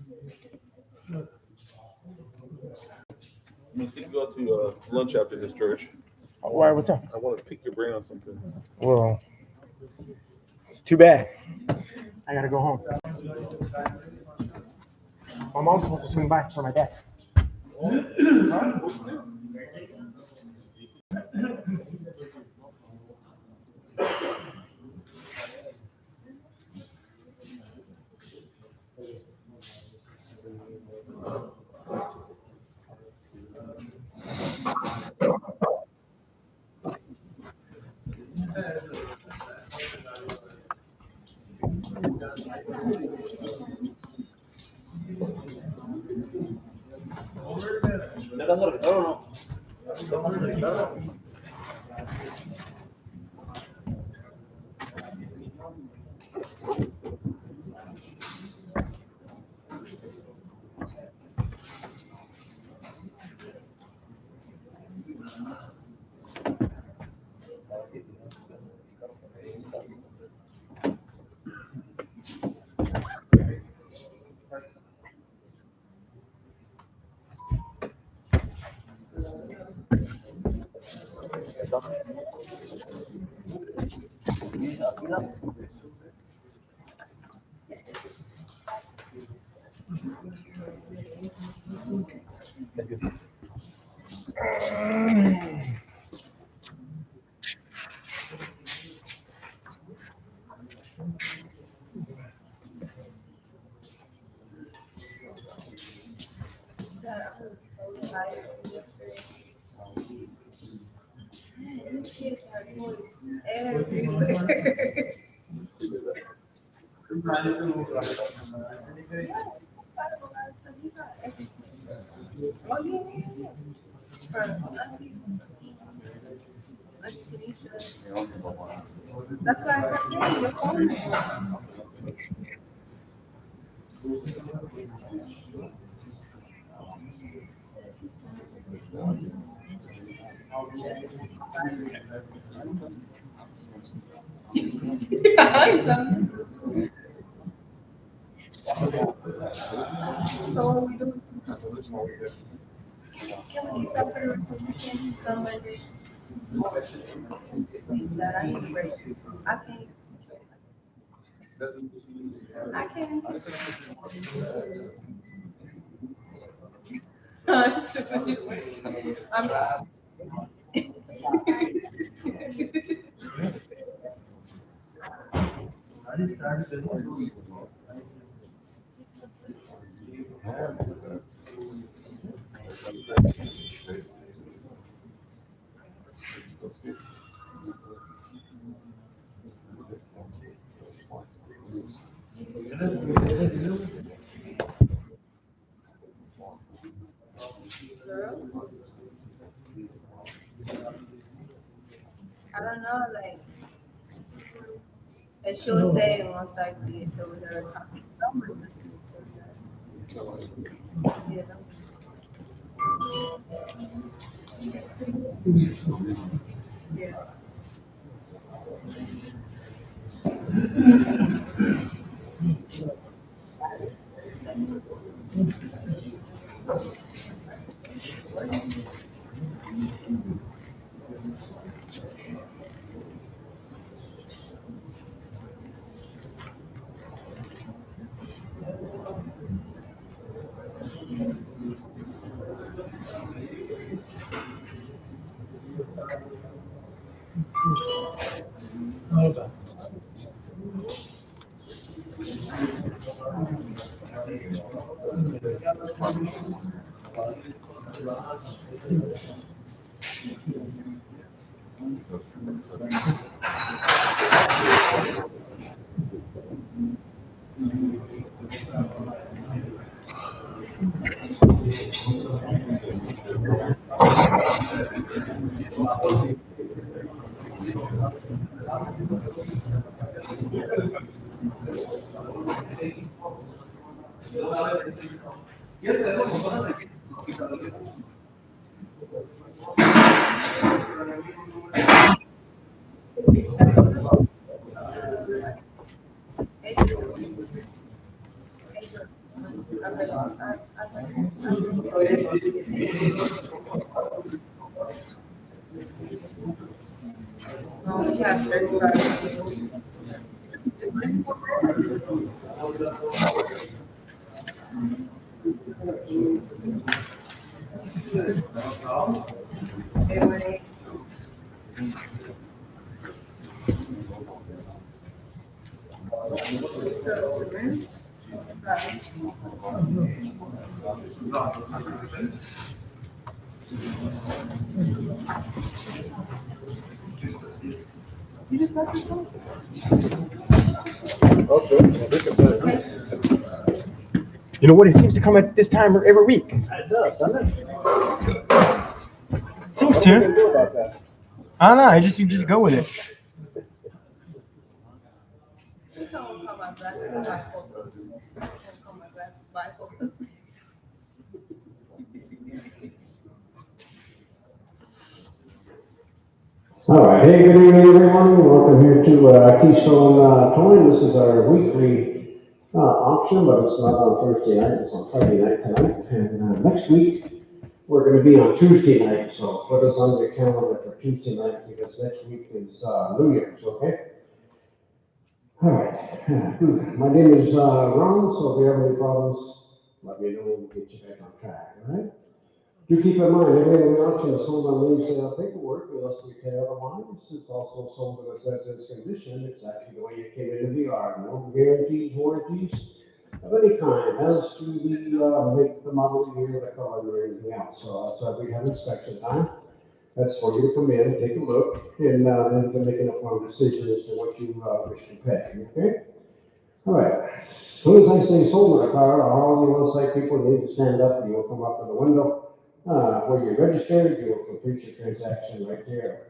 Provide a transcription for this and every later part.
I'm gonna take you out to lunch after this, George. Why? What's up? I want to pick your brain on something. Well, it's too bad. I gotta go home. My mom's supposed to swing by for my dad. That's why I kept saying your phone. So what we do? Can we get up for the Republican somebody that I need to break? I think I can. I'm girl. I don't know, like, and she would say most likely if it was her talking to someone. You know? Yeah. Hey, girl. Hey, girl. You just got this one? You know what? It seems to come at this time every week. It does, doesn't it? Seems What are we to. gonna do about that? I don't know. You just go with it. This song will call my glasses bifocal. It's call my glasses bifocal. All right, hey, good evening, everyone. Welcome here to Keystone Towing. This is our weekly auction, but it's not on Thursday night, it's on Friday night tonight. And next week, we're going to be on Tuesday night, so put us on your calendar for Tuesday night because next week is New Year's, okay? All right, my name is Ron, so if you have any problems, let me know and we'll get you back on track, all right? Do keep in mind, everything in the auction is sold on lease paperwork unless we pay otherwise. It's also sold in a sense condition, exactly the way it came into the yard. No guarantees, warranties of any kind as to the make, the model year, the color, or anything else. So that's why we have inspection time. That's for you to come in, take a look, and then you can make an informed decision as to what you wish to pay, okay? All right, as soon as I say sold in a car, all you on-site people need to stand up, you will come up to the window. Where you're registered, you will complete your transaction right there.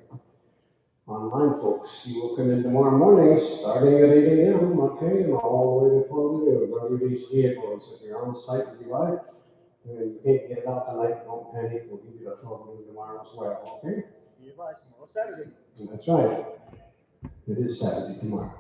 Online folks, you will come in tomorrow morning, starting at 8 a.m., okay, and all the way to 12 noon, wherever these vehicles, if you're on site and you like, and you can't get it out tonight, don't panic, we'll give you the 12 noon tomorrow as well, okay? Be advised, tomorrow's Saturday. That's right. It is Saturday tomorrow.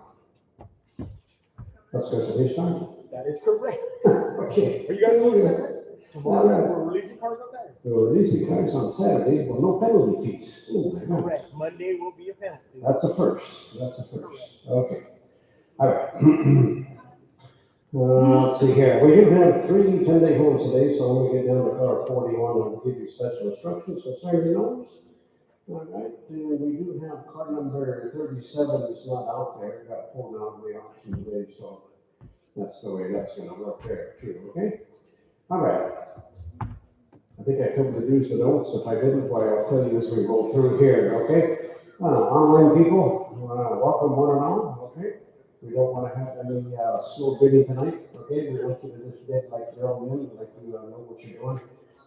Let's go to this time. That is correct. Okay. Are you guys doing Saturday? Tomorrow, we're releasing cars on Saturday. We're releasing cars on Saturday with no penalty fees. Oh, my goodness. Correct. Monday will be a penalty. That's a first. That's a first. Okay. All right. Let's see here. We do have 3 10-day holds today, so when we get down to car 41, I'll give you special instructions concerning those. All right. And we do have car number 37 that's not out there. We've got 4 now in the auction today, so that's the way that's going to work there too. Okay. All right. I think I covered the do's and don'ts. If I didn't, why I'll tell you as we roll through here, okay? Online people, welcome one and all, okay? We don't want to have any slow bidding tonight, okay? We want you to just bid like real men, like you know what you're doing,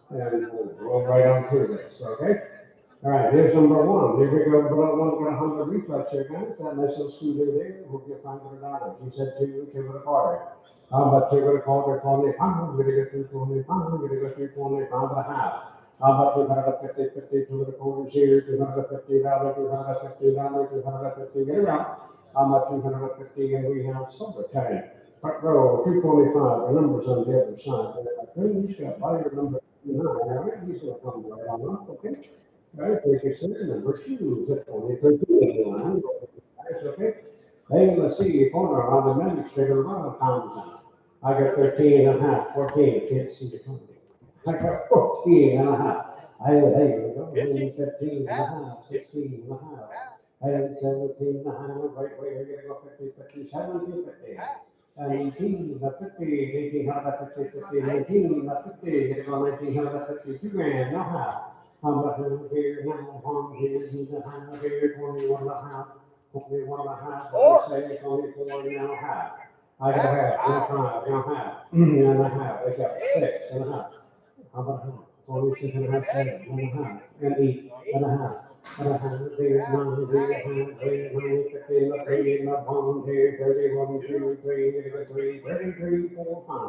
and we'll roll right on through this, okay? All right, here's number 1. Here we go. But I want to get 100 reflex here, guys. That nice little scooter there. We'll get $500. You said 2 with a quarter. How about 2 with a quarter, 25? I'm going to get 225. I'm going to go 225 and a half. How about 250, 2 with a quarter here, $250, $250, $250, get around. How about 250 and we have summertime. Front row, 225, the numbers on the other side. And if I could, he's got buyer number 9. All right, he's going to come right on up, okay? All right, 36, number 2, zip only 13, okay? Hey, let's see, corner on the magic stick of the pounds. I got 13 and a half, 14, can't see the company. I got 14 and a half. Hey, we go, 15 and a half, 16 and a half. Hey, 17 and a half, right way, we're gonna go 50, 50, 17, 50. And 18, 50, 18, 50, 50, 19, 50, gonna go 19, 50, 2 grand, no half. How about here, now, 1 here, here, 21 and a half, 21 and a half, say 24 and a half. I got a half, no 5, no half, and a half, I got 6 and a half. How about half? 26 and a half, 7 and a half, and 8 and a half. And a half, 3, 9, 3, 15, 1, 31, 2, 3, 33, 4, 5.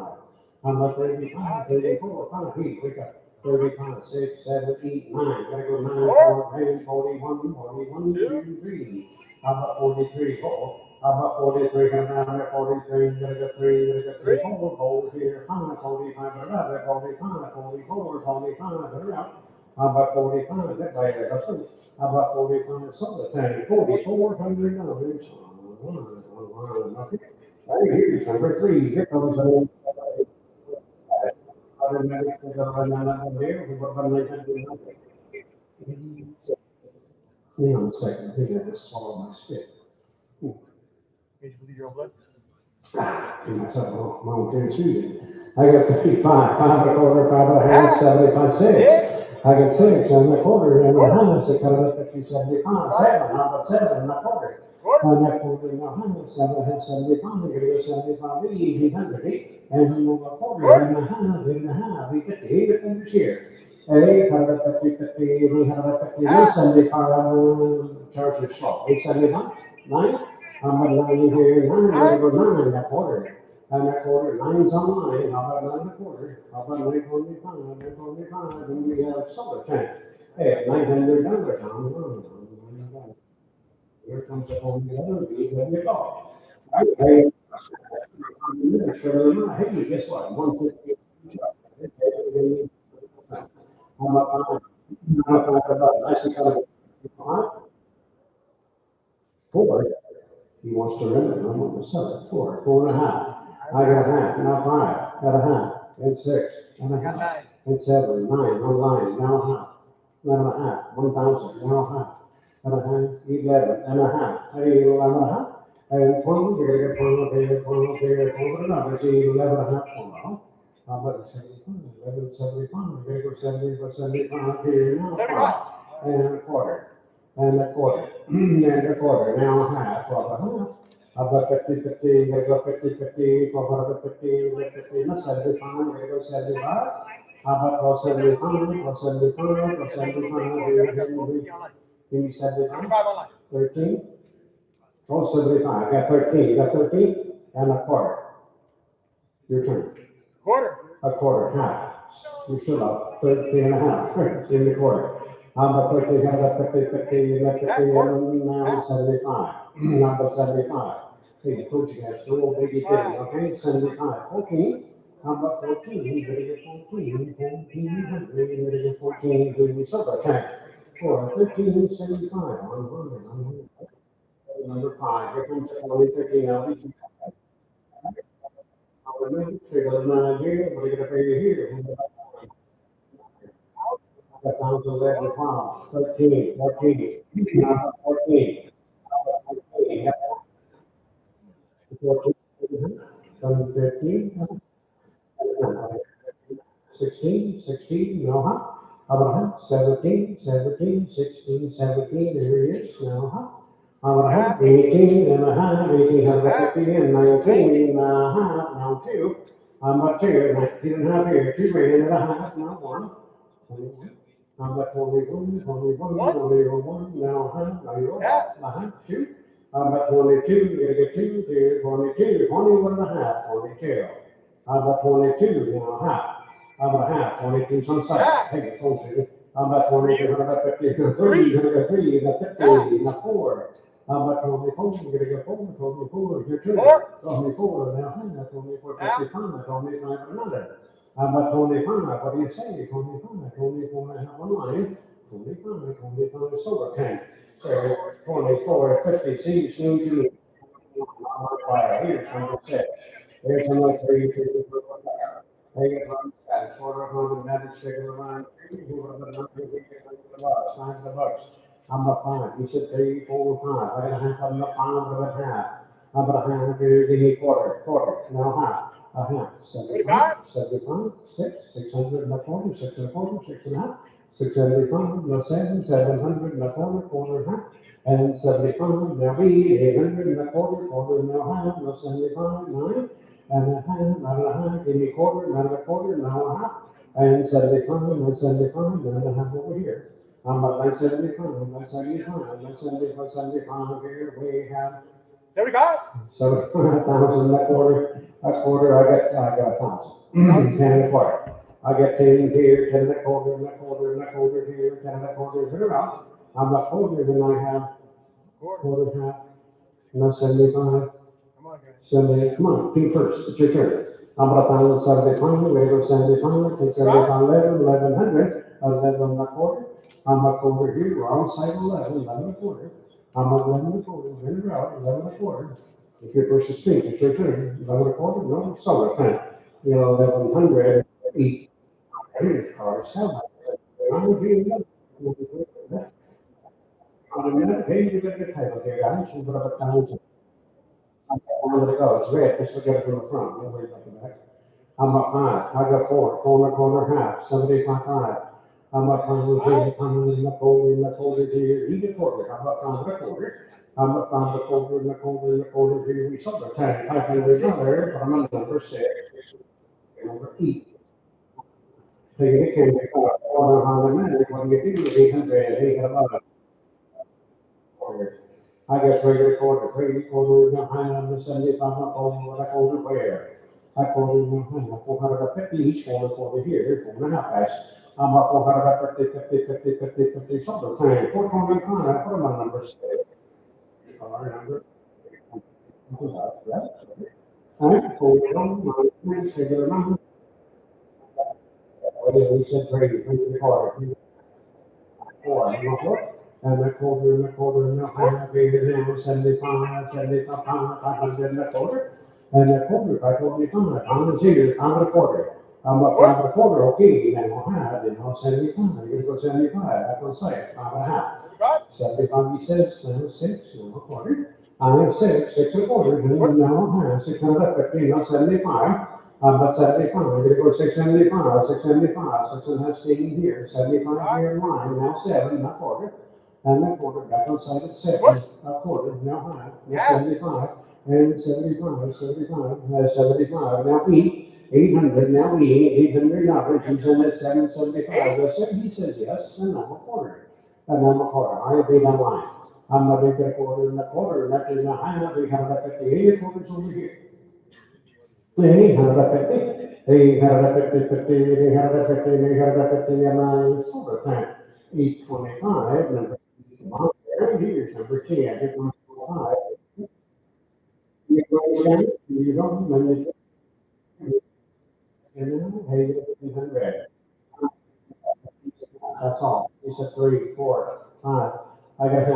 How about 35, 34, 5, we got 35, 6, 7, 8, 9. Gotta go 9, 4, 10, 41, 41, 2, 3. How about 43, 4? How about 43, come down there, 43, gonna go 3, gonna go 3, 4, hold here, 5, 45, 11, 45, 44, 45, they're out. How about 45, that way there, that's it. How about 45, soda tank, $4,400. Right, here's number 3, here comes the automatic, hang on a second, I think I just swallowed my spit. Did you bleed your own blood? Give myself a momentary treat. I got 55, 5 and a quarter, 5 and a half, 75, 6. I got 6 and a quarter, and a half, so kind of 50, 75, 7, how about 7 and a quarter? And a quarter and a half, 7 and a half, 75, I'm gonna go 75, 800, 8, and a quarter, and a half, 8 and a half, 850, 800 here. 850, 50, 850, 75, charge your slow, 875, 9. I'm at 9 here, 9, I'm gonna go 9 and a quarter. And a quarter, 9's on 9, how about 9 and a quarter? How about 925, 925, and we have solar tank. Hey, $900 on. Here comes the home other, there you go. Right, hey, hey, guess what? 150. I'm up, I see kind of, 4. He wants to rent it, I'm going to sell it, 4, 4 and a half. I got a half, now 5, got a half, and 6, and a half, and 7, 9, online, now a half, now a half, 1,000, now a half, and a half, 11, and a half, hey, 11 and a half, and 12, you're gonna get 12, okay, 12, okay, 12, and another, see, 11 and a half, 12, how about 75, 11, 75, you're gonna go 70, but 75, here, now 5, and a quarter. And a quarter, and a quarter, now a half, 12 and a half. How about 50, 50, you gotta go 50, 50, 1250, 50, no, 75, you gotta go 75. How about 1275, 1275, 1275, give me 75, 13, 1275, I got 13, you got 13, and a quarter. Your turn. Quarter. A quarter, half. You should have 13 and a half, in the quarter. Number 50, number 50, 50, number 50, now 75. Number 75. Hey, the coach has a little biggie thing, okay? 75. 14. Number 14, you better get 14. 14, you better get 14. Do you silver tank? 4, 13, 75. Number 5, here comes 20, 50, now we can. Trigger 9 here, we're gonna pay you here. That sounds 11 pounds, 13, 14, 14, 14, 15, 16, 16, no, huh? How about 17, 17, 16, 17, there he is, no, huh? How about 18 and a half, 18, 50, and 19, now 2. How about 2, 19 and a half here, 2 and a half, now 1. Number 21, 21, 21, now you're 2. Number 22, you gotta get 2 here, 22, 21 and a half, 22. Number 22, now half. Number half, 22 on side. Take it closer. Number 22, number 50, 3, number 3, number 50, number 4. Number 24, you gotta get 4, 24, your 2. 24, now half, 24, 55, 25 another. But 25, what do you say? 25, 24 and a half online, 25, 25 solar tank. So 24, 50, see, soon to here's number 6. There's number 3, 3, 4, 5. Take it from that, quarter of 100, magic stick around, who would have been $5. Number 5, you said 3, 4, 5. I got a half of the 5 of a half. Number half, give me quarter, now half. A half, 75, 75, 6, 600 and a quarter, 6 and a quarter, 6 and a half, 675, no 7, 700 and a quarter, quarter and a half, and 75, now be 800 and a quarter, quarter and a half, no 75, 9, and a half, not a half, give me quarter, not a quarter, now a half, and 75, no 75, and a half over here. About 975, 975, 975, 75 here, we have 75. 7,000 a quarter, I got 1,000. 10 and a quarter. I get 10 here, 10 and a quarter, and a quarter, and a quarter here, 10 and a quarter, here out. I'm a quarter, then I have quarter, half, No 75. Come on, guys. 78, come on, Pete first, it's your turn. I'm gonna find the 75, we're gonna go 75, to 75, 1100, 11 and a quarter. I'm up over here, we're on side 11, 11 and a quarter. I'm at 11 and a quarter, we're in the route, 11 and a quarter. If you push the speed, it's your turn, 11 and a quarter, no, so time. You know, 1100, 8, here's car, 7. I'm gonna be in on a minute, hey, you get the title here, guys, you put up a time. Where to go? It's red. Just look at it from the front. Don't worry about the back. I'm up high. I got four. Corner, half. 75. I'm up high with the coming in the quarter here. He the quarter. I'm up on the quarter. I'm up on the quarter here. We saw the time. 500 there, but I'm on number 6. Number 8. So you can make a quarter on the minute. When you do 800, 800. I guess regular quarter, no high number 75, I'm calling what I call it where. I call it no high, 450 each quarter here, 4.5 guys. I'm up 450, something, 425, I put them on number 6. Our number. Alright, 4, regular number. What did we said, regular quarter. 4, and a quarter, no higher, bigger than 75, 500 and a quarter. And a quarter, I told you, I'm a zero, I'm a quarter. I'm a quarter, okay, and I'll have, 75, you're gonna go 75, that's on site, 5.5. 75, he says, now 6, now a quarter. I have 6 and a quarter, and now I have 650, 75. But 75, we're gonna go 675, 675, 6 and a half staying here, 75 here in line, now 7, not quarter. And that quarter back on side at 6, a quarter, now high, now 75, and 75, 75, now E, 800, now E, 800 average, he's in at 775, he says yes, and I'm a quarter. And I'm a quarter, I be that line. I'm gonna get a quarter and a quarter, and that is a high, we have a 58 quarters over here. 850, 850, and I sold it. 825, number here's number 10, hit 125. You go down, you go, and then pay it 100. That's all. He said 3, 4, 5. I got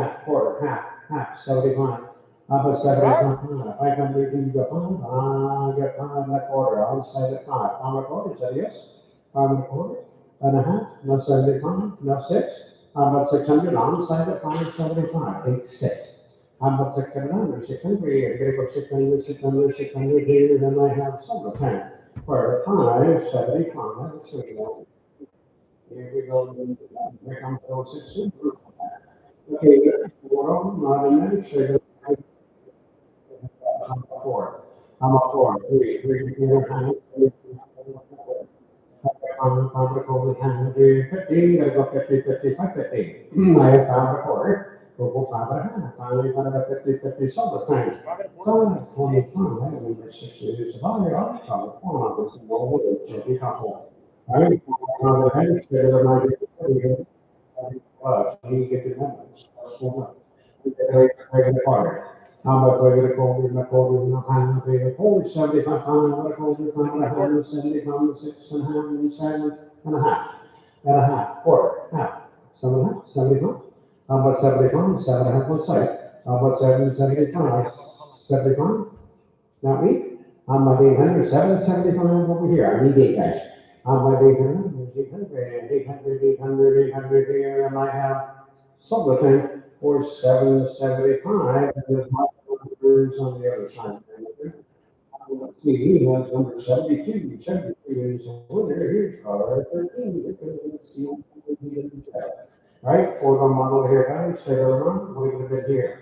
half, 75. I put 75, 500, you got 5, I got 5 and a quarter, I'll say at 5. I'm a quarter, said yes. 5 and a quarter, and a half, no 75, no 6. I'm about 600, I'm saying at 575, 8, 6. I'm about 600, 600 here, I gotta go 600 here, then I have some of 10. For 5, 75, let's see, here we go, here comes those 600. Okay, 4, not a minute, so I'm a 4. I'm a 4. 3, 4, 5. I'm gonna go with 150, gotta go 50, 50. I have found a quarter. Go 5.5. Finally, 50, some thing. 25, number 6 is about here. I'll come with 4 numbers and go with it. Be couple. All right, on the head, it's better than I did. You get the numbers. Regular quarter. How much regular quarter, the quarter, no time, regular quarter, 75, what a quarter, 175, 6 and a half, and 7 and a half, quarter, half, 7 and a half, 75. How about 75, 7 and a half on site. How about 75, 75? Now me, I'm at 800, 775 over here. I need 8 guys. I'm at 800 here, and I have some thing for 775, and there's my numbers on the other side. See, he has number 72, 73 is over there, here's car 13, because it's the only one he didn't tell. Right, for the model here, guys, say the run, what are you gonna do here?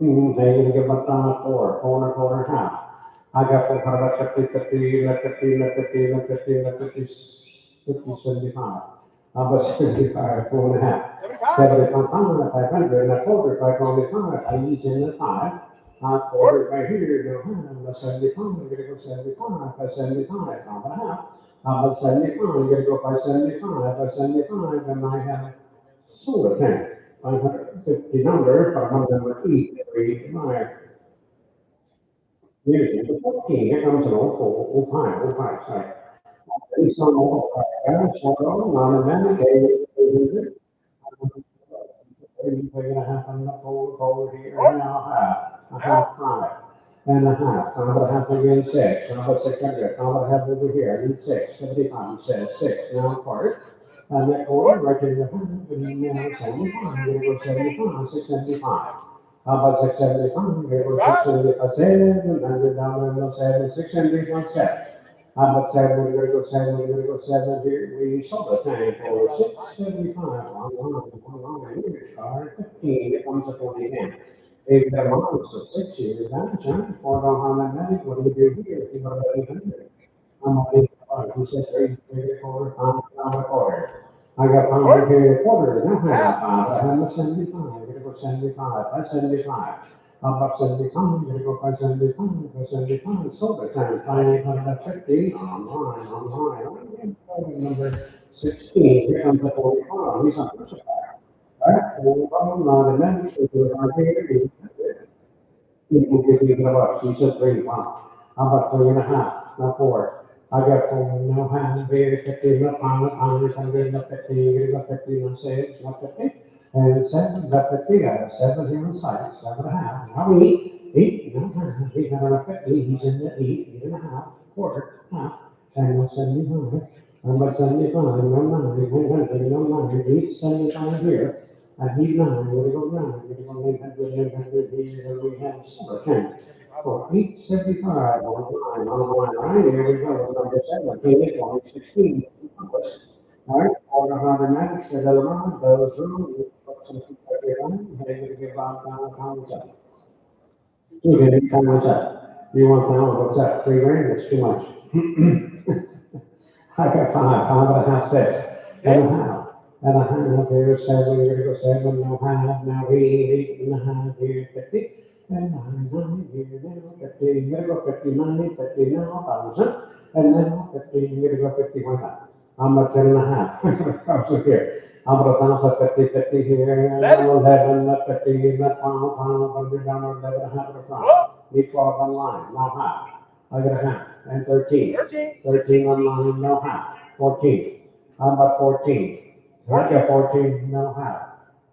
Now you're gonna give my thumb a 4 and a quarter, half. I got 450, 50, 75. How about 75, 4.5? 75, 500, and a quarter, 525. I use in the 5. I quarter right here, no, 75, I'm gonna go 75, by 75, 5.5. How about 75, I'm gonna go by 75, and I have solar tank. 550 number, but I'm number E35. Here's the 14, here comes an 04, 05, 05, sorry. Based on all of that, so non-amendment, we're gonna have them look over here now, a half five, and a half, I'm gonna have again six, I'm gonna 600, I'm gonna have over here, I need six, 75, says six, now apart. And that quarter, right there, and then 75, here goes 75, 675. How about 675, here goes 675, 7, and then down in the 7, 671, 7. How about 7, we're gonna go 7, we're gonna go 7, here, we sold the tank for 675, on, here's car, 15, it comes to 40 10. They've got a model, so 6 years, that's right, 4 on that money, what do we do here, if you go to 800? I'm on 85, he says, 3 quarter, pound a quarter. I got pound here a quarter, now I have pound, I have a 75, I'm gonna go 75, that's 75. How about 75, I'm gonna go by 75, by 75, so the time, 550, online, number 16, here comes the 45, he's on the right, well, the members, if you're on here, people give me the bucks, he said 3, wow, how about 3.5, not 4. I got 4, no hand, very 50, not pound, 100, not 50, you got 50, not 6, not 50. And 7, got 50, I have 7 here on site, 7.5, now 8, no hand, 850, he's in the 8.5, quarter, half, and what's 75, and what's 75, no 9, 100, no 9, 875 here. And he's 9, we're gonna go 9, we're gonna go 800, here, we have 7, for 875, on line, right, here we go, number 17, 16. All right, all the hundred minutes, the other one, those room, some people everyone, they gonna give out time is up. Time is up. You want now, what's that, 3 grand, that's too much. I got 5.5, 6, and a half, here, 7, we're gonna go 7, no half, now 8.5, here, 50. And 9, here, now 50, you're gonna go 59, 50 now, 1,000, and now 50, you're gonna go 51. I'm at 10.5, over here. I'm gonna count at 50, 50 here, 11, 50, not pound, 100 down, 11.5, need 12 on line, now half. I got a half, and 13. 13 on line, no half. 14. How about 14? I got 14, no half.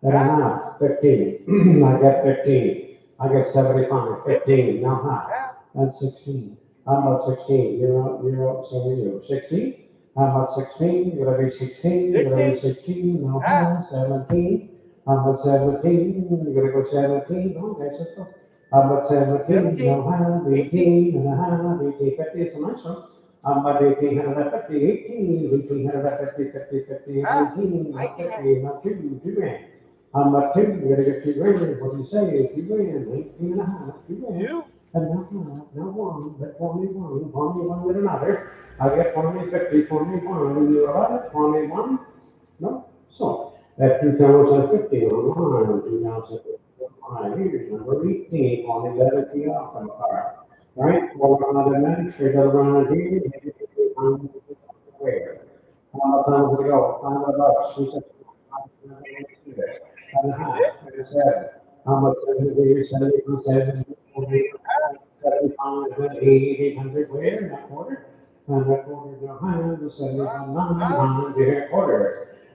And a half, 15. I got 15. I got 75, 15, no half. And 16. How about 16? You're up, so are you. 16? How about 16? You're gonna be 16. You're gonna be 16, no half. 17. How about 17? You're gonna go 17. Oh, that's it. How about 17? No half. 18 and a half. 18, 50. It's a nice one. How about 18, 150, 18, 18, 150, 50, 50, 18, not 50, not 2, 2 grand. How about 2? You're gonna get 2 grand. What do you say? 2 grand, 18 and a half, 2 grand. And now 5, now 1, but 21 with another. I get 20, 50, 21. You are 21? No? So, at 2050 online, 2055, here's number 18, on 11 feet off on the car. Right? Well, on the next, we go around here, where? How much time to go? $500. She said, and a half, and 7. How much is it here? 70, 75, 800, where? In that quarter? And that quarter is 100, 75, 900, here, quarter.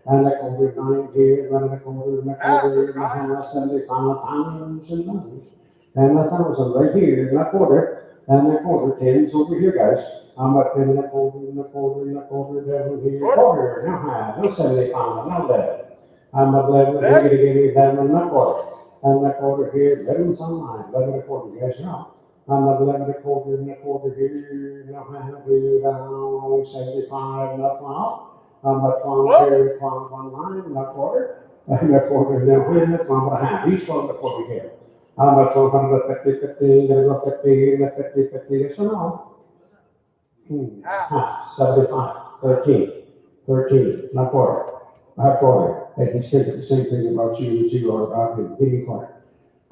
And that quarter is 9 here, and that quarter, and that quarter, and that 75 times and times. And that 1,000 right here, in that quarter, and that quarter, 10's over here, guys. I'm up in the quarter, in the quarter, in the quarter, down here, quarter, now high, no 75, now 11. I'm at 11, they're gonna give me 11 and that quarter. And that quarter here, 11's online, 11 and a quarter, you guys know. I'm at 11 and a quarter, in the quarter here, now high, here, down, 75, not 12. I'm at 12 here, 12 online, not quarter. And the quarter, now high, 12 and a half, each one the quarter here. I'm at 1250, 50, gonna go 50, and 50, 50, yes or no? 75, 13, not quarter. Not quarter. Hey, he's thinking the same thing about you as you are about him. Give me quarter.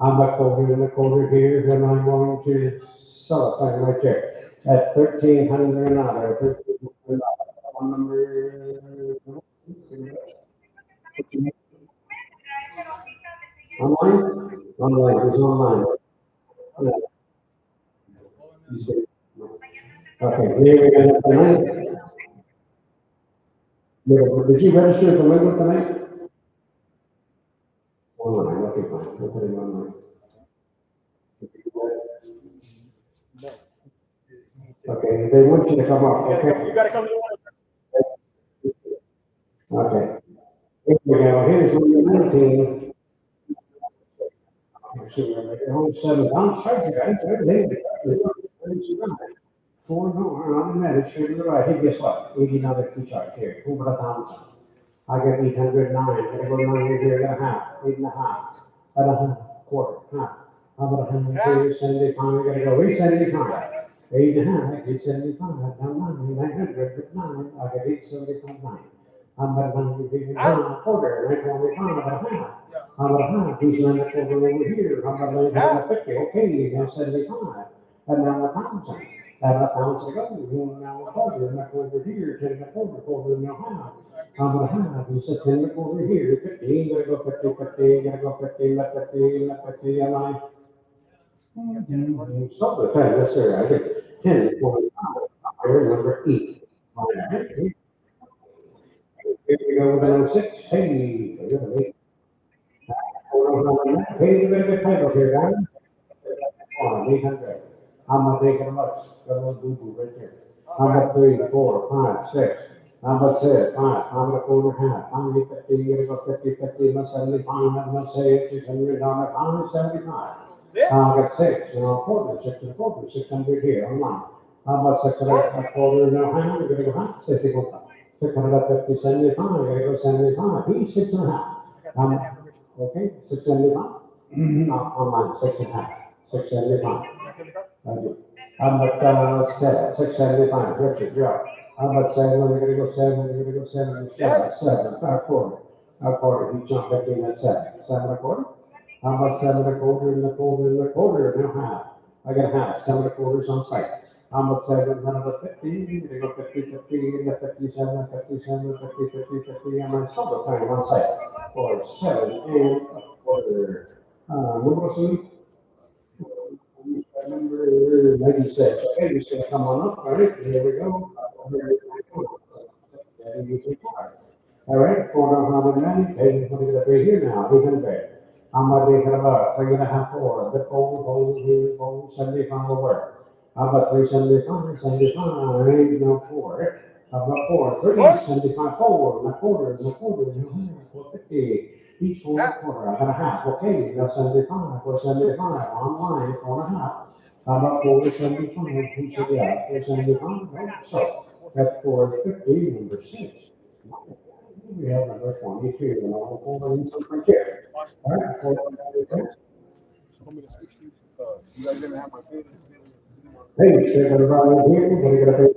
I'm not quarter in the quarter here, then I'm going to sell it thing right there. At 1,300 another, 1,300 one number. Online? Online, he's online. Yeah. He's good. Okay, here we go tonight. Did you register at the window tonight? Online, okay, fine, we'll put him online. Okay, they want you to come up, okay? You gotta come to the one. Okay. Here we go, here's number 19. Home 7, I'm sorry, guys, four more on the medic, straight to the right, hey, guess what? 89 key charge here, over the thousand. I got 809, gotta go 9 here, got a half, 8.5, got a half, quarter, half. How about 175, gotta go 875. 8.5, 875, down 900, but 9, I got 875, 9. I'm about 155, quarter, 925, about a half. How about a half, he's 9 quarter over here, how about 950, okay, now 75, and now 1,000. And a thousand ago, now a quarter, and a quarter here, 10 and a quarter, and a half. How about a half? He said 10 and a quarter here, 15, gotta go 50, 50, gotta go 50, let 50, let 50, and I. Stop the time, yes, sir, I did 10, 25, higher number 8. All right, here we go with number 6, hey, look at me. Hey, you got a good title here, guys. 800. I'm gonna take it much, got a little boo-boo right there. How about 3, 4, 5, 6? How about 6, 5? How about a quarter half? How many 50? You gotta go 50, 50, not 75. I'm gonna say 600 on it. How many 75? I got 6, you know, quarter, 6 and a quarter, 600 here, online. How about 600, a quarter, no, how you gotta go half? 650, 75, you gotta go 75. He's 6 and a half. Okay, 675? No, online, 6 and a half. 675. I do. I'm at 675. Richard, yeah. I'm at 7. We're gonna go 7. We're gonna go 7. 7. A quarter. A quarter. He jumped back in at 7. 7 a quarter. I'm at 7 a quarter and a quarter and a quarter and a half. I got a half. 7 a quarters on site. I'm at 7. Then I'm at 50. We're gonna go 50, 50, and 57, 57, 50, 50, 50. I'm at some time on site. For 7 and a quarter. Number 2. Number 96. Okay, just gonna come on up. All right, here we go. All right, 490. Hey, what are you gonna pay here now? 800. I'm gonna take it about 3.5, 4. The fold, 75 will work. How about 375, 75, ain't no 4. How about 4, 375, 4, and a quarter, and a quarter, and a half, 450. Each 4 and a quarter, I got a half. Okay, that's 75, 475, online, 4.5. How about 475? Who should be out? 475? So that's 450, number 6. We have number 22, and all 4 and some here. All right, 475. Told me to switch you, so you guys gonna have my phone. Hey, share the volume here. What are you gonna pay?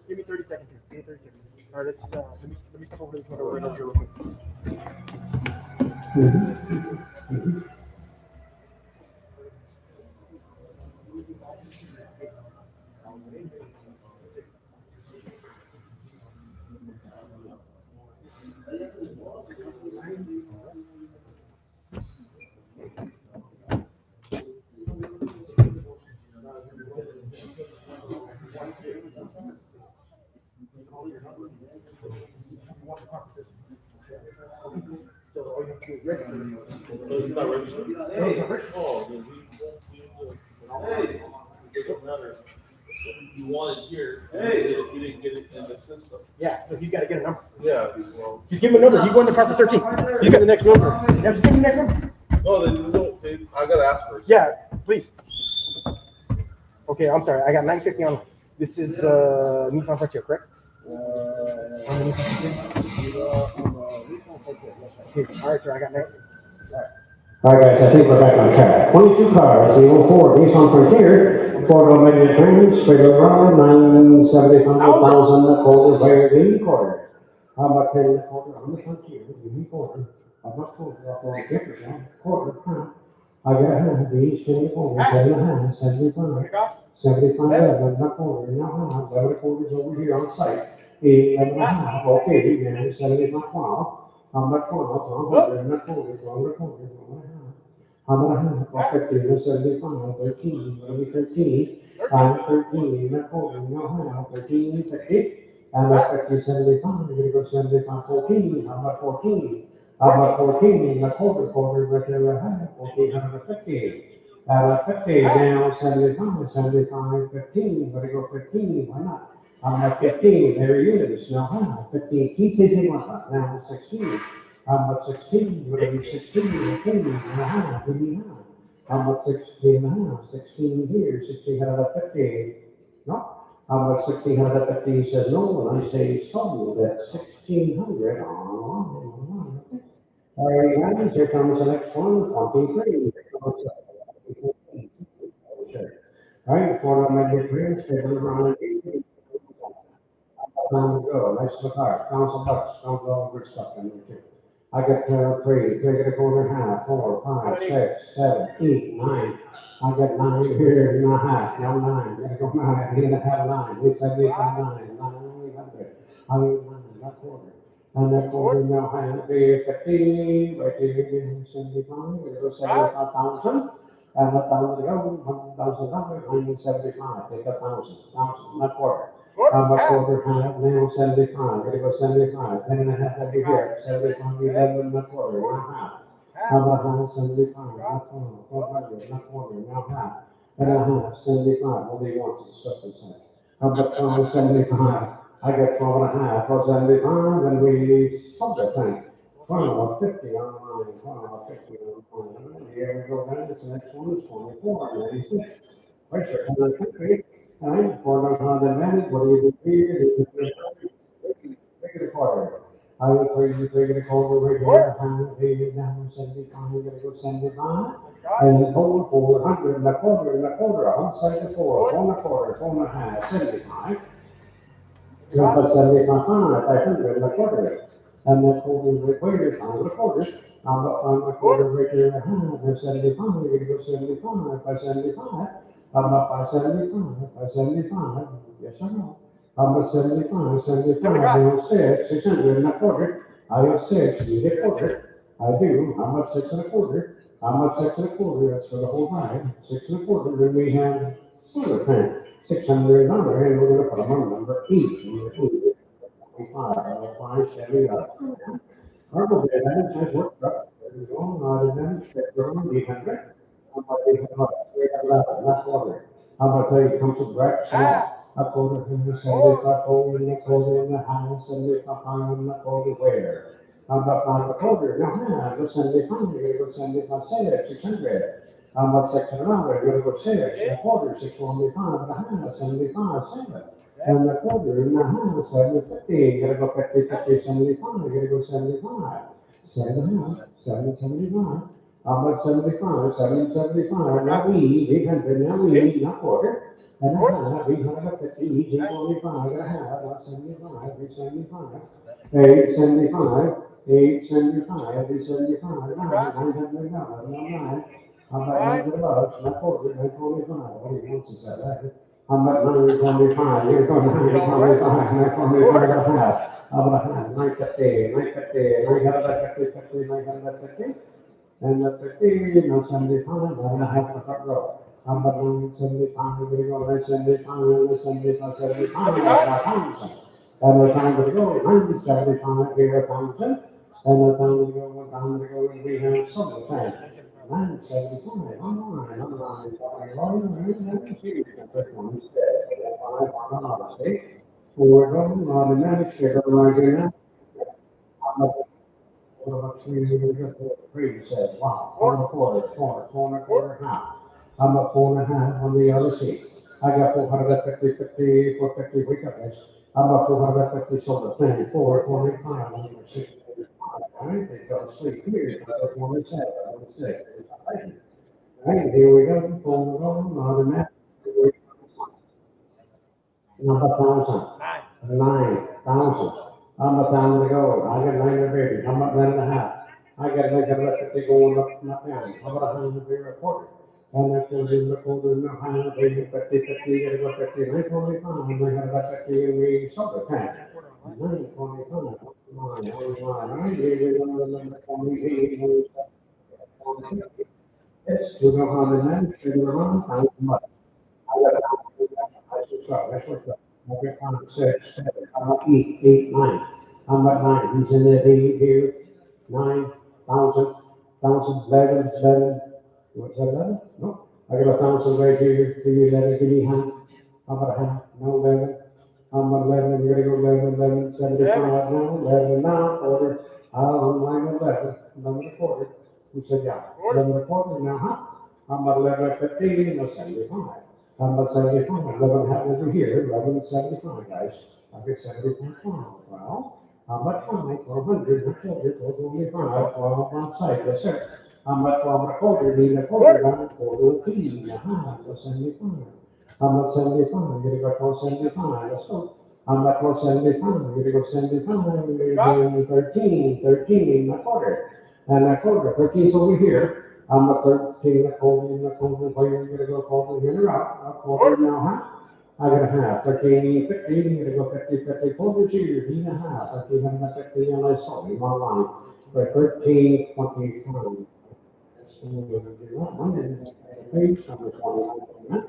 Give me 30 seconds here. Give me 30 seconds. All right, let me step over this one over here real quick. So all you have to do is register. He's not registered? Oh, then he won't do it. It doesn't matter. You want it here. You didn't get it in the system. Yeah, so he's got to get a number. Yeah, well. Just give him a number. He won the car for 13. He's got the next number. Yeah, just give him the next number. No, then you don't, I gotta ask first. Yeah, please. Okay, I'm sorry. I got 950 on. This is Nissan Frontier, correct? All right, sir. I got 9. All right, guys, I think we're back on track. 22 cars, the 04 Nissan Frontier, 4-door manual trans, straight run, 975,000, a quarter, by the quarter. How about 10 and a quarter on the Frontier, give me quarter. How about quarter, that's all the difference, huh? Quarter, huh? I got a half, these 10 and a quarter, 7 and a half, 75. 75, 11 and a quarter, and a half, 11 quarters over here on site. 11 and a half, okay, we got 75, 12. How much more? Not 20, 120, 100. How about a half? 50, 75, 13, maybe 13. 13, not 40, no half, 13, 50. And that's 50, 75, we're gonna go 75, 14. How about 14? How about 14, a quarter, right there, a half, 1450. At 50, now 75, 75, 15, we're gonna go 15, why not? I'm at 15, there he is, now how? 15, keep saying like that, now 16. I'm at 16, what are you, 16, 15, now how, give me how? I'm at 16 and a half, 16 here, 16 out of 50. No, I'm at 16 out of 50, he says no, and I say sold at 1600 on. All right, guys, here comes the next one, 23. All right, before I make it clear, stay around. Time to go. Nice to the car. Council bucks. Council all good stuff in there too. I get three. Three get a quarter half. 4, 5, 6, 7, 8, 9. I get 9 here and a half. Now 9. Gotta go 9. Eight and a half 9. We said 8 by 9. 9, 800. I mean 9. That quarter. And that quarter now half. 50. Right here again. 75. We go 75,000. And let down to go. $1,000. 175. Take 1,000. 1,000. That quarter. I'm a quarter half, now 75, gotta go 75, 10 and a half over here, 75, 11 and a quarter, now half. How about half, 75, not 400, not quarter, now half. And a half, 75, what do you want to stuff inside? How about 12, 75, I get 12 and a half, for 75, and we sold that thing. 12, 50 on the line, 12, 50 on the line, here we go, then, this next one is 24, 96. Wait, sir, can I quickly? Right, for the manage, what do you do here? Make it a quarter. I will pray you take it a quarter right here, 180 down, 75, you gotta go 75. And then 400, and a quarter, and a quarter, 174, 1 a quarter, 4 and a half, 75. Number 75, 500, and a quarter. And that quarter requires 5 and a quarter. Number 5 and a quarter right here, there's 75, you gotta go 75 by 75. I'm up by 75, by 75, yes or no? I'm at 75, 75, I have 6, 600 and a quarter. I have 6, you get quarter. I do, I'm at 6 and a quarter. I'm at 6 and a quarter, that's for the whole ride. 6 and a quarter, then we have solar tank, $600, and we're gonna put them on number 8. In the 5, 70, Arnold did that, just worked up. There you go, then, step around, 800. I'm not quarter. I'm gonna tell you, come to breakfast. A quarter in the 75, quarter in the quarter in the house, 75 in the quarter where? I'm about a quarter, no, go 75, you're gonna go 75, say it, 600. I'm about 600, you're gonna go say it, a quarter, 625, and a half, 75, say it. And the quarter in the house, 750, you're gonna go 50, 50, 75, you're gonna go 75. 7, 775. How about 75, 775, now we, 800, now we, not quarter. And a half, 850, easy 45, and a half, not 75, 875. 875, 875, 875, 900, no, 9. How about 900 bucks, not quarter, 925, what do you want to say, right? How about 925, you're going 925, 925 and a half. How about a half, 950, 950, 950, 950. And the 50, no 75, and a half the front row. I'm about 975, we're gonna go 975, 975, 75, about 1,000. And the time to go, 975, here 1,000. And the time to go, 1 time to go, we have some time. 975, online, let me see if you can pick one instead. 5, honestly. We're going on the administrator right here. Three says, wow, 4 and a quarter, half. I'm at 4 and a half on the other seat. I got 450, 50, 450, wake up, guys. I'm at 450, so the thing, 425, on the 6. All right, they fell asleep here, that's 107, 6. All right, here we go, 4 on the map. Number 1,000. 9,000. I'm a time to go. I got 9 and a baby. I'm at 9 and a half. I got to make it let it going up, not down. How about 100 beer a quarter? And that's going to be the quarter, no, 100 baby, 50, 50, you got to go 50, 925. And we have about 50 and we sold the tank. 925. Yes, we're going on the next, we're going on, how much? I got that's what's up. I got on six, seven, how about eight, nine? How about nine? He's in there, here, 9,000, 11, what's that, 11? No, I got 1,000 right here, give me 11, give me half. How about a half? No, 11. How about 11? We're gonna go 11, 75 now, 11 now, quarter. I'm line 11 a quarter. We said, yeah, 11 a quarter now, huh? How about 11 at 15? No, 75. How about 75? 11 half over here, 11 and 75, guys. I get 75 pounds. Well, how much money for 100? I told you, it was only 5, 12 on site, yes, sir. How much 12 and a quarter? Need a quarter, not a quarter of tea. So 75. How much 75? You're gonna go 75. Let's go. How much for 75? You're gonna go 75. You're doing 13, 13 and a quarter. And a quarter. 13's over here. I'm a 13 and a quarter, and a quarter. Where you're gonna go quarter in or out? A quarter now, huh? I got a half. 13, 15. You're gonna go 50, 50 quarters here. Need a half. 13 and a 50. And I saw you one line. For 13, 25. So you're gonna do that one. And page number 29.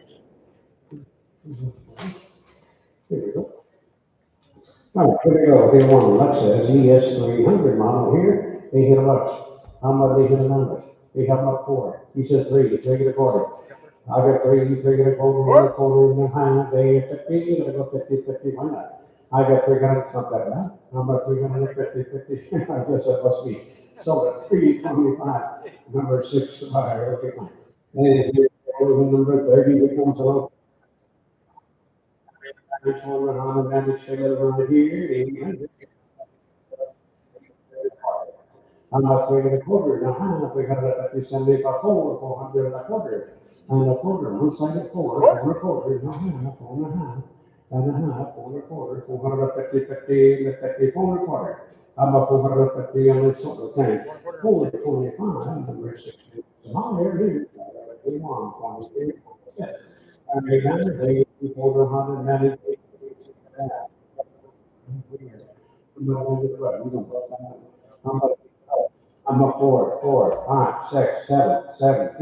Here we go. All right, here we go. Here one, Alexa, ES 300 model here. They hit a much. How much they hit a number? They have up 4. He said 3, 3 get a quarter. I got 3, 3 get a quarter, 1 a quarter and a half. They hit 50, you're gonna go 50, 50, why not? I got 300, it's not that bad. How about 350, 50? I guess that must be. So 325, number 6, okay, fine. And here, number 30 becomes a transformer on the managed trailer over here. I'm not bringing a quarter. Now, how much we got that we send it a 400 and a quarter. And a quarter, one side of 4 and a quarter, no half, 4 and a half, 4 and a quarter, 450, 50, 50, 4 and a quarter. I'm a 450 on this sort of thing. 425, number 60. Now, here it is. 81, 23, 26. And again, they, 400 managed. I'm a 4, 5, 6, 7, 7,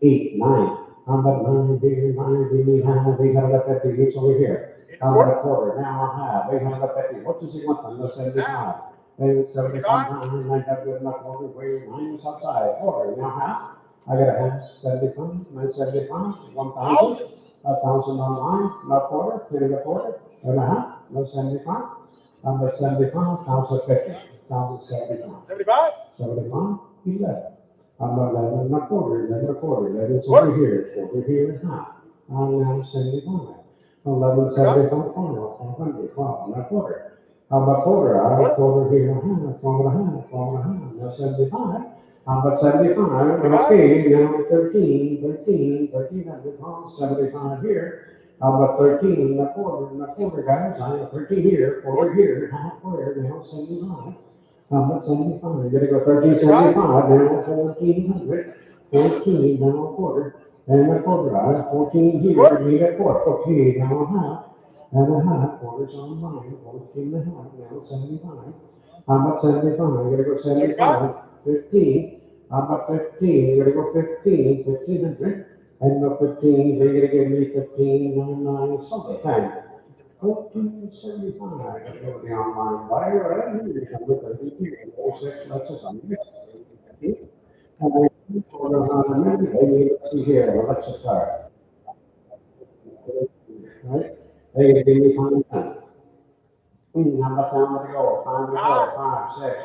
8, 9. I'm a 9, baby, 9, baby, 850. He's over here. I'm a quarter. Now I have 850. What does he want from the 75? 75, 900 and a quarter, where 9 is outside. Quarter. Now half. I got a half, 75, 975, 1,000. 1,000 online, not quarter, 3 and a quarter, and a half, no 75. I'm at 75, 1,050, 1,075. 75, 11. I'm at 11 and a quarter, 11 and a quarter, 11 is over here and half. I'm now 75. 11, 75, 500, 12 and a quarter. I'm a quarter, I'm a quarter here and a half, 12 and a half, 12 and a half, now 75. I'm at 75, okay, now 1300 pounds, 75 here. I'm at 13 and a quarter, guys. I'm at 13 here, quarter here, half where, now 75. I'm at 75. You're gonna go 1375, now 1400. 14, now a quarter, and a quarter. I have 14 here, need a quarter. Okay, now a half, and a half, quarters on mine, 14 and a half, now 75. I'm at 75. You're gonna go 75, 15. I'm at 15. You're gonna go 15, 1500. And the 15, they're gonna give me 15, 99, something. 1475. I go the online buyer, right? Here comes the 33, 06, let's just unmix. And then order on a minute, let's see here, Alexa car. Right? They gonna give me time. Number time to go, 5, 6.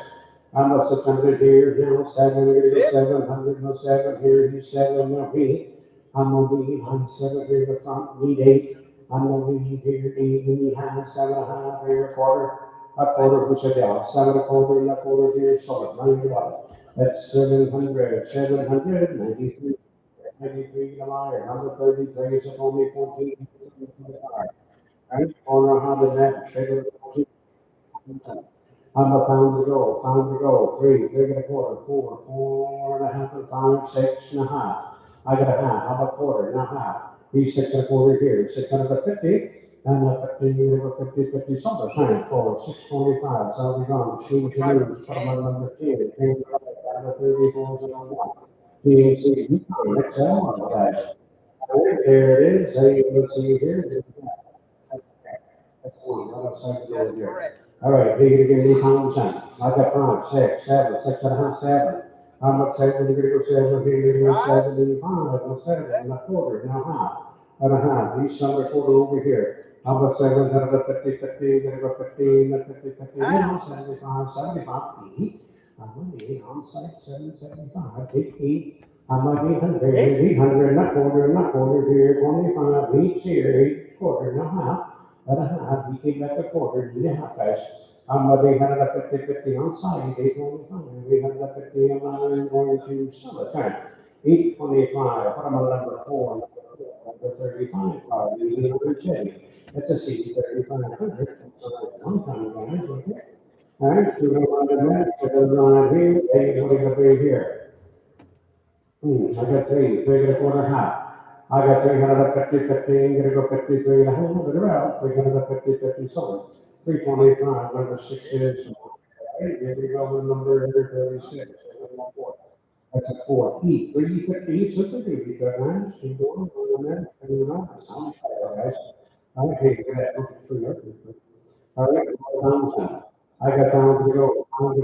Number 600 here, now 700, no 7 here, you 7, no B. I'm gonna be on 7 here, the front, need 8. I'm gonna be here, 8, need hand, 7 and a half here, a quarter, push it down, 7 a quarter, and a quarter here, so it's 90 dollars. That's 700, 793. 93 a liar, number 33 is only 14. Right? Or how the net, I'm a pound to go, 3, 3 and a quarter, 4, 4 and a half, and 5, 6 and a half. I got a half, how about quarter, not half. He's 6 and a quarter here, 650, and the 50, summertime for 625, Saudi gone, machine canoes, Parliament number 10, came out of 3401. PNC, next hour, guys. There it is, hey, let's see here. That's one, right outside the door here. All right, here you go, pound sign. I got 5, 6, 7, 6.5, 7. I'm at 7, you're gonna go 7, here you're gonna go 7, and 5, no 7, and a quarter, now half, and a half, each number quarter over here. I'm at 7, then I'm at 50, 50, you're gonna go 15, and 50, 50, now 75, 75, 8. I'm on 8, on site, 7, 75, take 8. I'm at 800, 800, not quarter, here, 25, 8 here, 8 quarter, now half. And a half, we came back a quarter, did a half guys. They had it up at 50 on site, 825. We had it up at 50 on going to summertime. 825, put them on number 4, number 35, probably, number 10. That's a CT 3500. One time, guys, okay? All right, so we're on the net, so we're on here, hey, what do you got here? I got 3 and a quarter half. I got 350, 15, gonna go 53 and a half, but around 350, 50, so 325, number 6 is. Here we go with number 36. That's a 4. E, 350, so it's a good, because man, keep going, on that, and you're not, I'm sorry, guys. I hate that, all right, I got down to go, I'm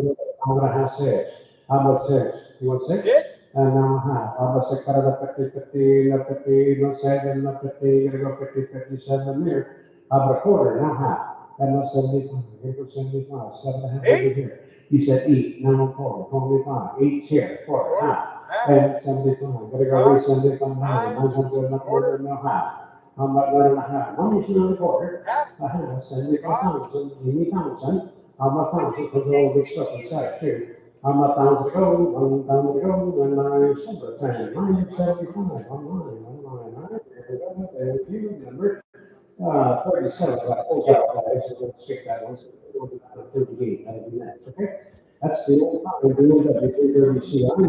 gonna have 6. How about 6? You want 6? And now half. How about 6 out of the 50, 50, no 50, no 7, no 50, you're gonna go 50, 57 there. How about a quarter? Now half. And no 75, here goes 75, 7.5 over here. He said 8, now a quarter, 25, 8 here, quarter, half. And 75, gotta go 75 now, 900 and a quarter, no half. How about 9.5? 1 is not a quarter. A half, 75,000, give me 1,000. How about 1,000? Because all this stuff inside too. I'm a thousand to go, 1 pound to go, and I super fan, 975, online, thank you, number, 37, that pulls out, guys, so let's stick that one, so we'll do that on 38, that'll be next, okay? That's the old time, we're doing that, before you see, I'm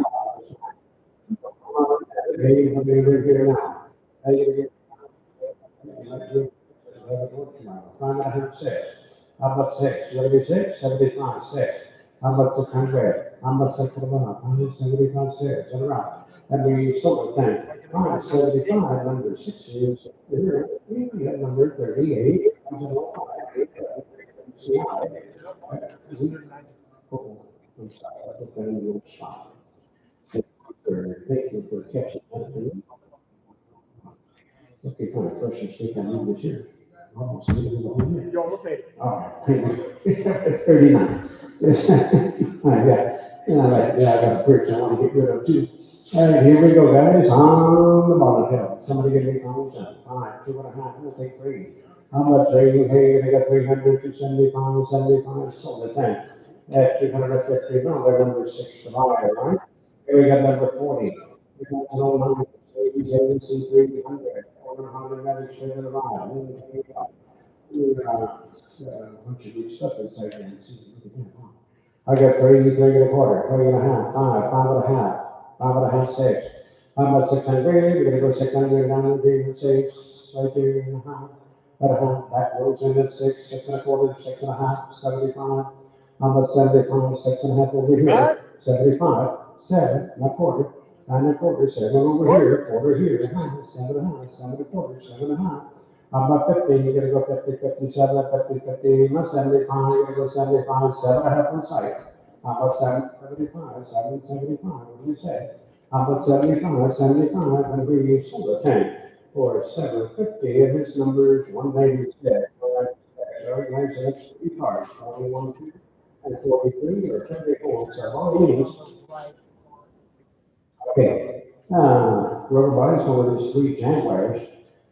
hey, I'm gonna here now. Hey, you're gonna find out how 6. How about 6? You gotta be 6, 75, 6. How about 600? How about 601? 175, 6, and around. And we sort of think, 575, number 6 is here. We have number 38. Oh, I'm sorry, I put that in the old spot. Thank you for catching that. Okay, fine, first mistake I made this year. Almost made it in the whole year. Yo, okay. All right, 39. Yeah, I got a bridge I want to get rid of too. All right, here we go, guys, on the bottom hill. Somebody give me comments on 5, 2.5, we'll take 3. How much are you? Hey, I got 300, 275, 75, so the thing. At 250, no, they're number 6 to buy, right? Here we got number 40. We got no number, agency 300, 400 medics to the buy. Bunch of good stuff inside there. I got 3 and a quarter, 3.5, 5, 5.5, 5.5, 6. How about 600? We're gonna go 600 down here, 6, right there and a half, and a half, back rows in at 6, 6 and a quarter, 6.5, 75. How about 75, 6.5 over here, 75, 7 and a quarter, 9 and a quarter, 7 over here, quarter here, a half, 7.5, 7 and a quarter, 7.5. How about 50? You're gonna go 50, 57, 50, 50, no 75, you're gonna go 75, 7.5 on site. How about 775, 775, what do you say? How about 75, 75, and we sold a tank for 750, and his number is 196. All right, guys, that's 3 cars, 21, 2, and 43, or 74, so all these. Okay, rubber bodies over these 3 Jaguars.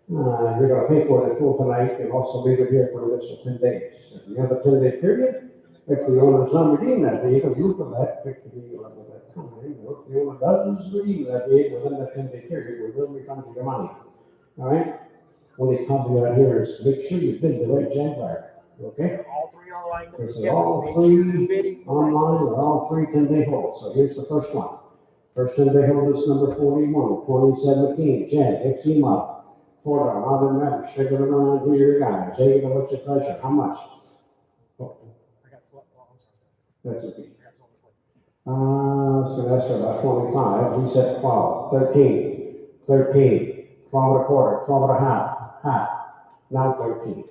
You're gonna pay for it in full tonight and also leave it here for the next 10 days. If you have a 10-day period, if the owner's not redeemed that vehicle, you can let pick the vehicle up at that time. If the owner doesn't redeem that vehicle within the 10-day period, we will refund you your money. All right? Only caveat here is make sure you bid the right Jaguar, okay? All 3 online. Because they're all 3 online, they're all 3 10-day holds. So here's the first one. First 10-day hold is number 41, 2017, Jag, XC model. 4 down, other matters, take it around to your guys, take it, what's your pleasure, how much? I got 12, well, I'm sorry. That's okay. I got 12 before. So that's about 25, we said 12, 13, 13, 12 and a quarter, 12 and a half, now 13.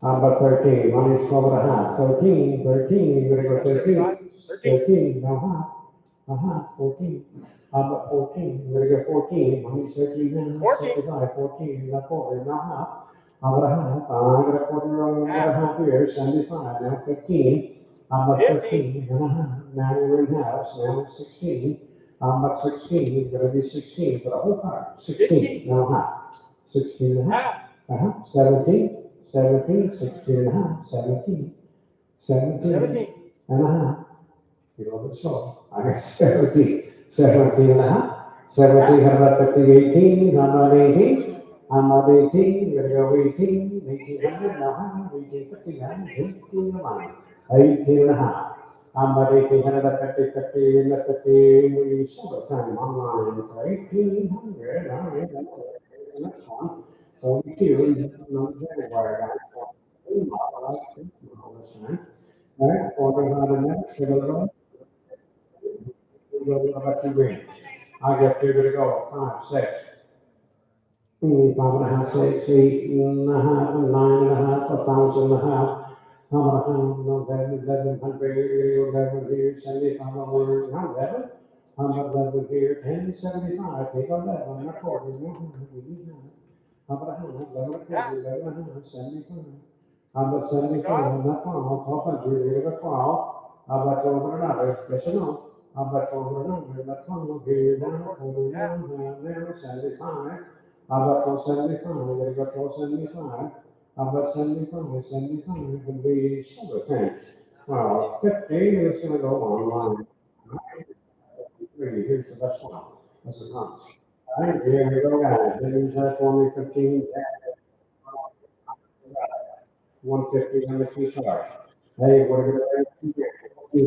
How about 13, money's 12 and a half, 13, 13, you're gonna go 13, 13, now half, 14. How about 14, you're gonna go 14, money's 13 now, 14. 75, 14, now quarter, now half. How about a half, I got a quarter, I got a half here, 75, now 15. How about 15 and a half, now we're in house, now it's 16. How about 16, it's gonna be 16 for the whole card, 16, now half, 16 and a half. 17, 17, 16 and a half, 17, 17 and a half. You're a little bit slow. I got 17, 17 and a half, 17, how about 50, 18, how about 18? How about 18, you're gonna go 18, 1800, now how, 1850, now 18 and a half, 18 and a half. How about 1800, 50, 50, and 50, we summer time online for 1800, now we're the next one. 42, no January, all right, 400 minutes, we'll go about 2 grand. I got 2 to go, 5, 6. 5 and a half, 6, 8 and a half, 9 and a half, 1,000 and a half. How about 1100, 11 here, 75 over, 11. How about 11 here, 10, 75, take 11, and a quarter, how about a half, 11 a quarter, 11 and a half, 75. How about 75, not 12, 1200, here to 12. How about 12 another, yes or no? How about 12 another, that's 12, here down, over down, now, 75. How about 1275, we got 1275. How about 75, 75, can be silver thing. Well, 50 is gonna go online. Here's the best one, that's a promise. All right, here we go, guys, here's that 2015, 150 on the key charge. Hey, what are we gonna do?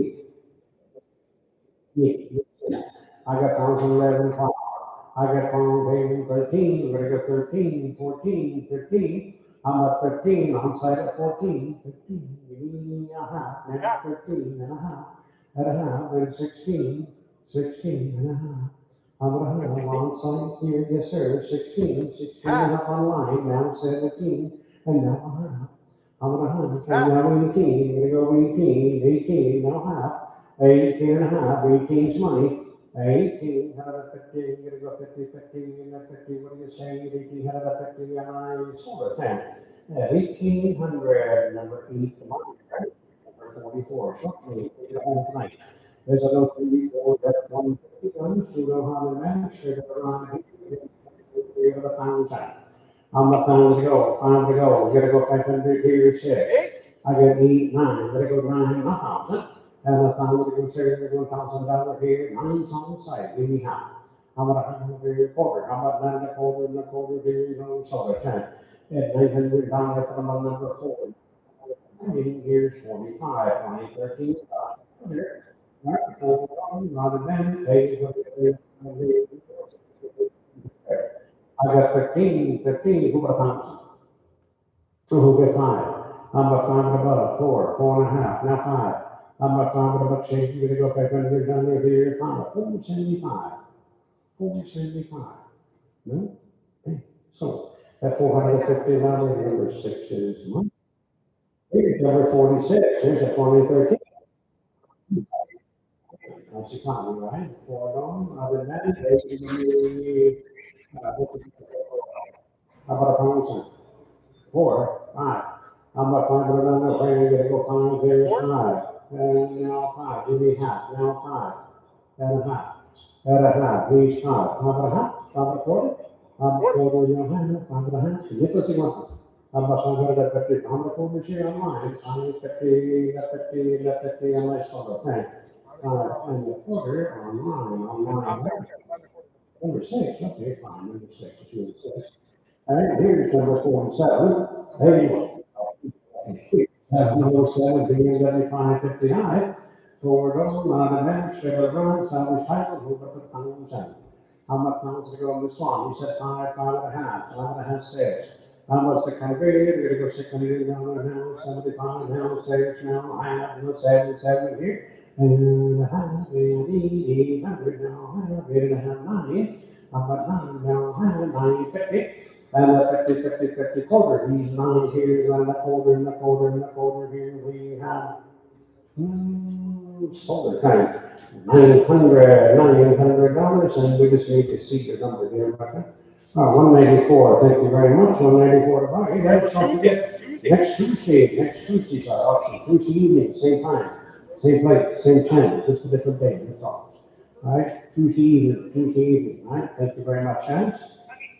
I got 1,011 pounds. I got pound payment 13, we're gonna go 13, 14, 15. I'm at 15, on site at 14, 15, and a half, now 13 and a half, and 16, 16 and a half. I'm at a half, on site here, yes sir, 16, 16 and a half online, now 17, and now a half. I'm at a half, and now 18, we're gonna go 18, 18, now half, 18 and a half, 18's money. 18, 150, you're gonna go 50, 50, and 50, what are you saying, 18, 150, and I sort of 10. 1800, number 8, right? Number 44, shortly, take it home tonight. There's a note for you, that's 150, you know how to manage, you're around, you're gonna find time. I'm not time to go, time to go, we gotta go 500 here, 6. I got 8, 9, gotta go 9, 1,000. And I found it considered $1,000 here, 9 on site, give me half. How about 100 a quarter? How about 9 and a quarter here, you know, so the 10. And $900 from my number 4. Here's 45, 2013. Here. All right, 4, not a man, I got 15, 15, who got 1,000? Who got 5? How about 5 about 4, 4.5, now 5. I'm not talking about changing, you're gonna go 500 down there, here, 475, 475, no? Okay, so, that $450, number 6 is money. Here's number 46, here's a 2013. That's the economy, right? 4 on, other than that, how about a thousand? 4, 5. I'm not talking about no plan, you're gonna go 5, there's 5. And now 5, give me half, now 5. And a half. And a half, he's 5. How about a half? How about a quarter? How about a quarter, you know, how about a half? Get this one. How about 550? How about a quarter share online? 550, 50, 50, and let's sort of thing. And the quarter online. Number 6, okay, fine, number 6, let's do 6. All right, here's number 47. Hey, number 17, 75, 59. For those not a match, they were run, salvage title, who got the 1,000. How much pounds to go on this one? He said 5, 5.5, 5.5, 6. How much the country? We're gonna go $600 now, 75 now, 6 now, I have no 77 here. And a half, 800 now, I have 8.5, 9. How about 9 now, I have 950. And a 50, 50, 50 quarter. He's 9 here, and a quarter, and a quarter, and a quarter here. We have solar time. $900, and we just need to see the number here, Rebecca. 194, thank you very much, 194 to buy. Hey guys, don't forget, next Tuesday's our auction, Tuesday evening, same time, same place, same channel, just a different day, that's all. All right, Tuesday evening, all right, thank you very much, guys.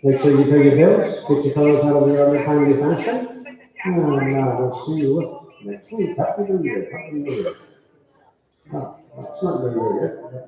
Make sure you pay your bills, get your clothes out of the other timely fashion, and we'll see you next week. Happy New Year, Happy New Year. No, it's not New Year yet.